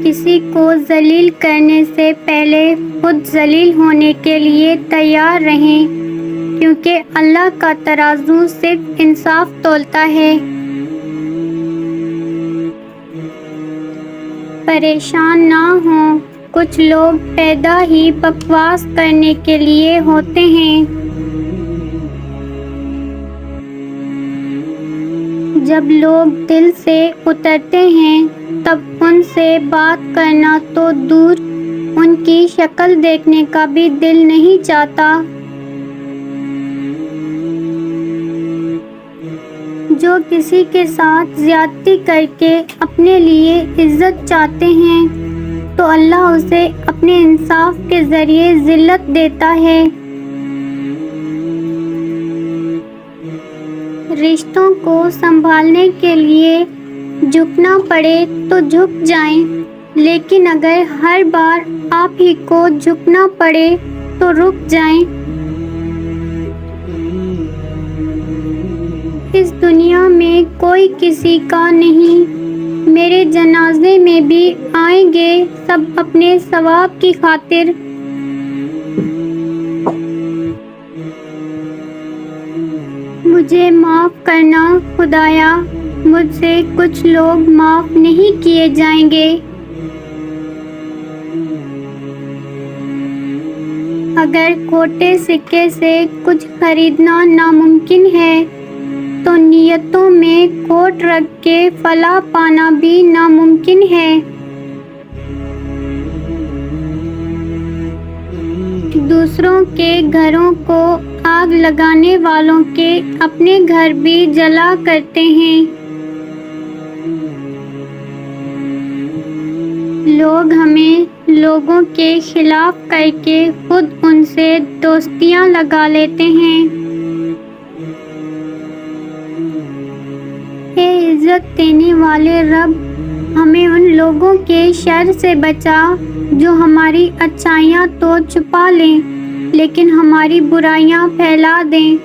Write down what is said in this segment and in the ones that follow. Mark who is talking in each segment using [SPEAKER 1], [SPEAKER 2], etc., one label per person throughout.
[SPEAKER 1] کسی کو ذلیل کرنے سے پہلے خود ذلیل ہونے کے لیے تیار رہیں، کیونکہ اللہ کا ترازو صرف انصاف تولتا ہے۔ پریشان نہ ہوں، کچھ لوگ پیدا ہی بکواس کرنے کے لیے ہوتے ہیں۔ جب لوگ دل سے اترتے ہیں تب ان سے بات کرنا تو دور، ان کی شکل دیکھنے کا بھی دل نہیں چاہتا۔ جو کسی کے ساتھ زیادتی کر کے اپنے لیے عزت چاہتے ہیں تو اللہ اسے اپنے انصاف کے ذریعے ذلت دیتا ہے۔ رشتوں کو سنبھالنے کے لیے جھکنا پڑے تو جھک جائیں، لیکن اگر ہر بار آپ ہی کو جھکنا پڑے تو رک جائیں۔ اس دنیا میں کوئی کسی کا نہیں، میرے جنازے میں بھی آئیں گے سب اپنے ثواب کی خاطر۔ مجھے معاف کرنا خدایا، مجھ سے کچھ لوگ معاف نہیں کیے جائیں گے۔ اگر کھوٹے سکے سے کچھ خریدنا ناممکن ہے تو نیتوں میں کھوٹ رکھ کے فلاح پانا بھی ناممکن ہے۔ دوسروں کے گھروں کو آگ لگانے والوں کے اپنے گھر بھی جلا کرتے ہیں۔ لوگ ہمیں لوگوں کے خلاف کر کے خود ان سے دوستیاں لگا لیتے ہیں۔ اے عزت دینے والے رب، ہمیں ان لوگوں کے شر سے بچا جو ہماری اچھائیاں تو چھپا لیں لیکن ہماری برائیاں پھیلا دیں۔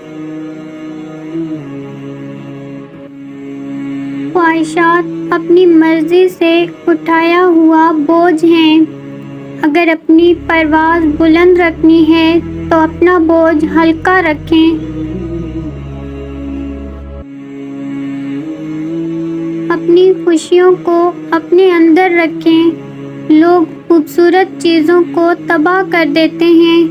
[SPEAKER 1] خواہشات اپنی مرضی سے اٹھایا ہوا بوجھ ہیں، اگر اپنی پرواز بلند رکھنی ہے تو اپنا بوجھ ہلکا رکھیں۔ اپنی خوشیوں کو اپنے اندر رکھیں، لوگ خوبصورت چیزوں کو تباہ کر دیتے ہیں۔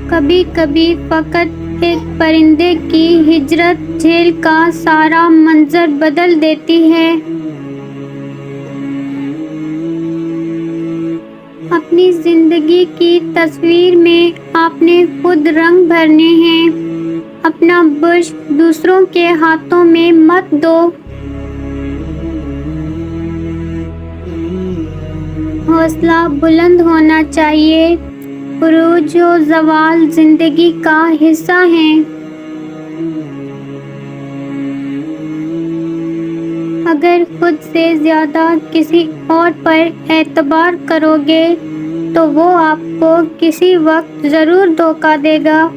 [SPEAKER 1] کبھی کبھی فقط ایک پرندے کی ہجرت جھیل کا سارا منظر بدل دیتی ہے۔ اپنی زندگی کی تصویر میں آپ نے خود رنگ بھرنے ہیں، اپنا برش دوسروں کے ہاتھوں میں مت دو۔ حوصلہ بلند ہونا چاہیے، عروج و زوال زندگی کا حصہ ہیں۔ اگر خود سے زیادہ کسی اور پر اعتبار کرو گے تو وہ آپ کو کسی وقت ضرور دھوکہ دے گا۔